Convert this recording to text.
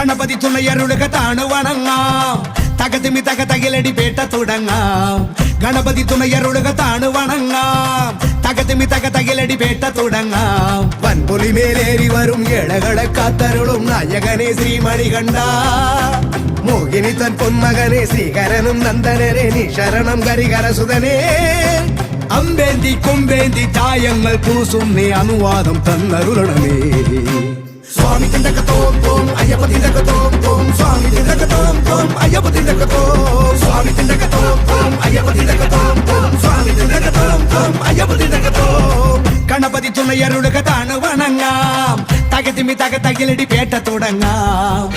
ഗണപതി തുണയരുളുക താണു വണങ്ങാം തകതിമി തകതകിലടി പേട്ട തുടങ്ങാം ഗണപതി തുണയരുളുക താണു വണങ്ങാം തകതിമി തകതകിലടി പേട്ട തുടങ്ങാം വൻപുലി മേലേറി വരും ഏഴകളെ കാത്തരുളും നായകനെ ശ്രീമണികണ്ഠ മോഹിനി തൻ പൊന്മകനെ ശ്രീകരനും നന്ദനരെ നീ ശരണം കരികരസുതനേ അമ്പേന്തി കൊമ്പേന്തി ചായങ്ങൾ പൂസും നീ അനുവാദം തന്നരുളണമേ സ്വാമി തിണ്ടകത്തോം തോം അയ്യപ്പ തിണ്ടകത്തോം തോം സ്വാമി തിണ്ടകത്തോം തോം അയ്യപ്പ തിണ്ടകത്തോം സ്വാമി തിണ്ടകത്തോം തോം അയ്യപ്പ തിണ്ടകത്തോം തോം സ്വാമി തിണ്ടകത്തോം തോം അയ്യപ്പ തിണ്ടകത്തോം ഗണപതി തുണയരുളുക താണു വണങ്ങാം തകതിമി തകതകിലടി പേട്ട തുടങ്ങാം